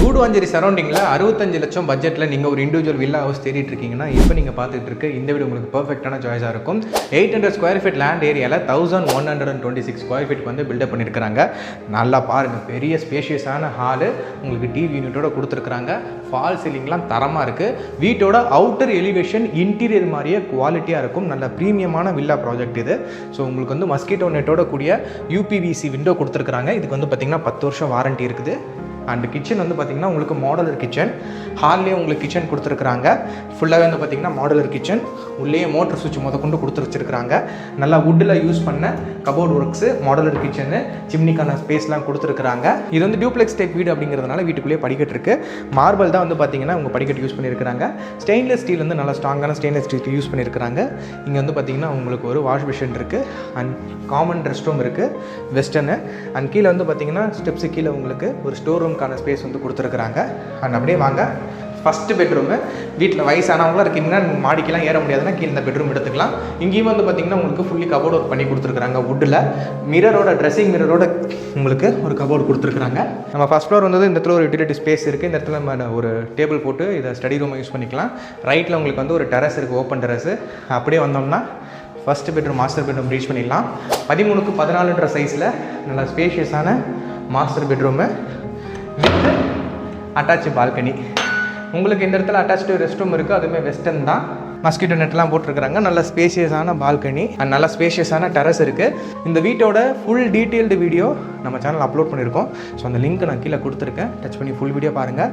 கூடுவாஞ்சேரி சரௌண்டிங்கில் 65 லட்சம் பட்ஜெட்டில் நீங்கள் ஒரு இண்டிவிஜுவல் வில்லா ஹவுஸ் தேடிட்டு இருக்கீங்கன்னா இப்போ நீங்கள் பார்த்துட்டு இருக்க இந்த வீடு உங்களுக்கு பர்ஃபெக்டான சாய்ஸாக இருக்கும். 800 ஸ்கொயர் ஃபீட் லேண்ட் ஏரியாவில் 1126 ஸ்கொயர் ஃபீட் வந்து பில்டப் பண்ணியிருக்கிறாங்க. நல்லா பாருங்கள், பெரிய ஸ்பேஷியஸான ஹாலு, உங்களுக்கு டிவி யூனிட்டோட கொடுத்துருக்குறாங்க. ஃபால் சீலிங்லாம் தரமாக இருக்குது. வீட்டோட அவுட்டர் எலிவேஷன் இன்டீரியர் மாதிரியே குவாலிட்டியாக இருக்கும். நல்ல ப்ரீமியமான வில்லா ப்ராஜெக்ட் இது. ஸோ உங்களுக்கு வந்து மஸ்கிட்டோ நெட்டோட கூடிய யூபிவிசி விண்டோ கொடுத்துருக்குறாங்க. இதுக்கு வந்து பார்த்திங்கன்னா 10 வருஷம் வாரண்ட்டி இருக்குது. அண்ட் கிச்சன் வந்து பார்த்திங்கன்னா உங்களுக்கு மாடலர் கிச்சன், ஹால்லேயே உங்களுக்கு கிச்சன் கொடுத்துருக்குறாங்க. ஃபுல்லாகவே வந்து பார்த்திங்கன்னா மாடலர் கிச்சன், உள்ளேயே மோட்டர் சுவிட்ச் கொண்டு கொடுத்து வச்சுருக்குறாங்க. நல்லா வுட்டில் யூஸ் பண்ண கபோர்ட் ஒர்க்ஸு, மாடலர் கிச்சனு, சிம்னிக்கான ஸ்பேஸ்லாம் கொடுத்துருக்குறாங்க. இது வந்து டியூப்ளெக்ஸ் டைப் வீடு அப்படிங்கிறதுனால வீட்டுக்குள்ளேயே படிக்கட்டு இருக்குது. மார்பிள் தான் வந்து பார்த்திங்கன்னா உங்கள் படிக்கட்டு யூஸ் பண்ணியிருக்கிறாங்க. ஸ்டெயின்லெஸ் ஸ்டீல் வந்து நல்லா ஸ்ட்ராங்கான ஸ்டெயின்லெஸ் ஸ்டீல் யூஸ் பண்ணியிருக்கிறாங்க. இங்கே வந்து பார்த்திங்கன்னா உங்களுக்கு ஒரு வாஷ் மிஷின் இருக்குது. அண்ட் காமன் ரெஸ்ட் ரூம் இருக்குது வெஸ்டர்னு. அண்ட் கீழே வந்து பார்த்திங்கன்னா ஸ்டெப்ஸு கீழே உங்களுக்கு ஒரு ஸ்டோர் ரூம்க்கான ஸ்பேஸ் வந்து கொடுத்துருக்குறாங்க. அண்ட் அப்படியே வாங்க, ஃபஸ்ட்டு பெட்ரூமு. வீட்டில் வயசானவங்களாம் இருக்கீங்கன்னா மாடிக்கெல்லாம் ஏற முடியாதுன்னா கீழே இந்த பெட்ரூம் எடுத்துக்கலாம். இங்கேயும் வந்து பார்த்திங்கன்னா உங்களுக்கு ஃபுல்லி கபோர்ட் ஒர்க் பண்ணி கொடுத்துருக்குறாங்க. வுட்டில் மிரரோட, ட்ரெஸ்ஸிங் மிரரோட உங்களுக்கு ஒரு கபோர்டு கொடுத்துருக்குறாங்க. நம்ம ஃபஸ்ட் ஃப்ளோர் வந்து இந்த இடத்துல ஒரு யூட்டிலிட்டி ஸ்பேஸ் இருக்குது. இந்த இடத்துல நம்ம ஒரு டேபிள் போட்டு இதை ஸ்டடி ரூமை யூஸ் பண்ணிக்கலாம். ரைட்டில் உங்களுக்கு வந்து ஒரு டெரஸ் இருக்குது, ஓப்பன் டெரஸு. அப்படியே வந்தோம்னா first bedroom, master bedroom reach பண்ணிடலாம். 13க்கு 14 சைஸில் நல்லா ஸ்பேஷியஸான master bedroom with attach balcony. உங்களுக்கு இந்த இடத்துல அட்டாச்சு ரெஸ்ட் ரூம் இருக்குது, அதுவுமே வெஸ்டர்ன் தான். மஸ்கிட்டோ நெட்லாம் போட்டிருக்கிறாங்க. நல்ல ஸ்பேஷியஸான பால்கனி அண்ட் நல்ல ஸ்பேஷியஸான டெரஸ் இருக்குது. இந்த வீட்டோட ஃபுல் டீட்டெயில்டு வீடியோ நம்ம சேனல் அப்லோட் பண்ணியிருக்கோம். ஸோ அந்த லிங்க் நான் கீழே கொடுத்துருக்கேன். டச் பண்ணி ஃபுல் வீடியோ பாருங்கள்.